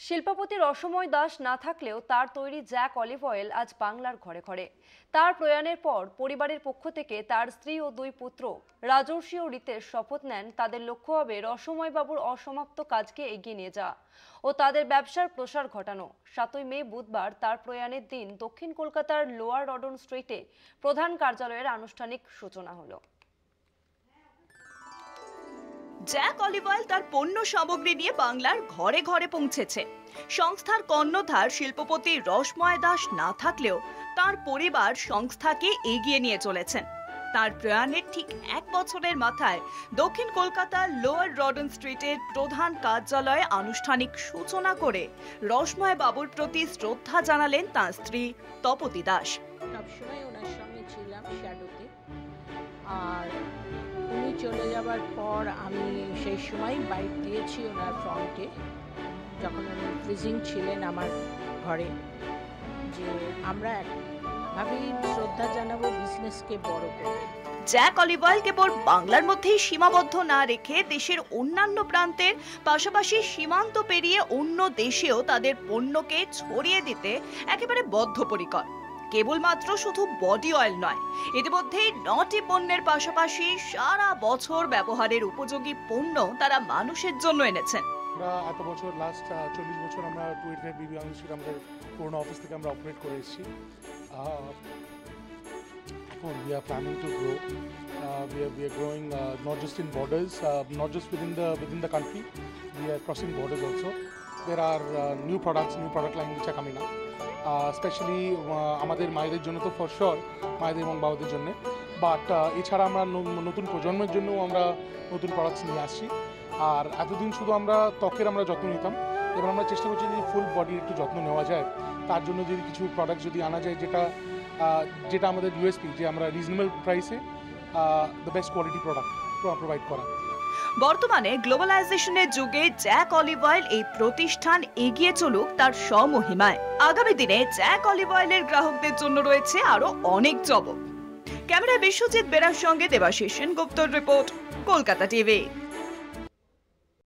শিল্পপতি রসময় দাস না থাকলেও তার তৈরি জ্যাক অলিভ অয়েল আজ বাংলার ঘরে ঘরে। তার প্রয়াণের পর পরিবারের পক্ষ থেকে তার স্ত্রী ও দুই পুত্র রাজর্ষি ও রীতেশ শপথ নেন তাদের লক্ষ্য হবে রসময় বাবুর অসমাপ্ত কাজকে এগিয়ে নিয়ে যাওয়া ও তাদের ব্যবসার প্রসার ঘটানো। 7ই মে বুধবার তার প্রয়াণের দিন দক্ষিণ কলকাতার লোয়ার রডন স্ট্রিটে প্রধান কার্যালয়ের আনুষ্ঠানিক সূচনা হলো। জ্যাক অলিভ অয়েল তার পণ্য সামগ্রী নিয়ে বাংলার ঘরে ঘরে পৌঁছেছে। সংস্থার কর্ণধার শিল্পপতি রসময় দাস না থাকলেও তার পরিবার সংস্থাকে এগিয়ে নিয়ে চলেছেন। তার প্রয়াণের ঠিক 1 বছরের মাথায় দক্ষিণ কলকাতার লোয়ার রডন স্ট্রিটের প্রধান কার্যালয়ে আনুষ্ঠানিক সূচনা করে রসময় বাবুর প্রতি শ্রদ্ধা জানালেন তার স্ত্রী তপতী দাস। সবসময় ওনার সঙ্গে ছিলাম শ্যাডোতে, আর উনি চলে যাবার পর আমি সেই সময় বাইক দিয়েছি ওনার ফ্রন্টে, যখন উনি ফ্রিজিং ছিলেন আমার ঘরে, যে আমরা একভাবেই শ্রদ্ধা জানাবো বিজনেসকে বড় করে। জ্যাক অলিভ অয়েল কেবল বাংলার মধ্যেই সীমাবদ্ধ না রেখে দেশের অন্যান্য প্রান্তের পাশাপাশি সীমান্ত পেরিয়ে অন্য দেশেও তাদের পণ্যকে ছড়িয়ে দিতে একেবারে বদ্ধপরিকর। কেবলমাত্র শুধু বডি অয়েল নয়, ইতিমধ্যেই 9টি পণ্যের পাশাপাশি সারা বছর ব্যবহারের উপযোগী পণ্য তারা মানুষের জন্য এনেছেন। আমরা এত বছর লাস্ট 40 বছর আমরা 285 বিবি স্ট্রিট আমাদের পুরোনো অফিস থেকে আমরা অপারেট করে এসেছি। এখন we are planning to grow. We are growing not just in borders, not just within the country. We are crossing borders also. There are new product line which are coming up. Specially আমাদের মায়েদের জন্য তো for sure, মায়েদের এবং বাবাদের জন্য, but এছাড়া আমরা নতুন প্রজন্মের জন্যও আমরা নতুন প্রোডাক্টস নিয়ে আসছি। আর এতদিন শুধু আমরা ত্বকের যত্ন নিতাম, এবার আমরা চেষ্টা করছি যদি ফুল বডির একটু যত্ন নেওয়া যায়, তার জন্য যদি কিছু প্রোডাক্ট যদি আনা যায় যেটা আমাদের ইউএসপি, যে আমরা রিজনেবল প্রাইসে the best quality product provide করা। বর্তমানে গ্লোবালাইজেশনের যুগে জ্যাক অলিভ অয়েল এই প্রতিষ্ঠান এগিয়ে চলুক তার স্বমহিমায়। আগামী দিনে জ্যাক অলিভ অয়েলের গ্রাহকদের জন্য রয়েছে আরো অনেক চমক। ক্যামেরায় বিশ্বজিৎ বেরার সঙ্গে দেবাশিস সেনগুপ্তর রিপোর্ট, কলকাতা টিভি।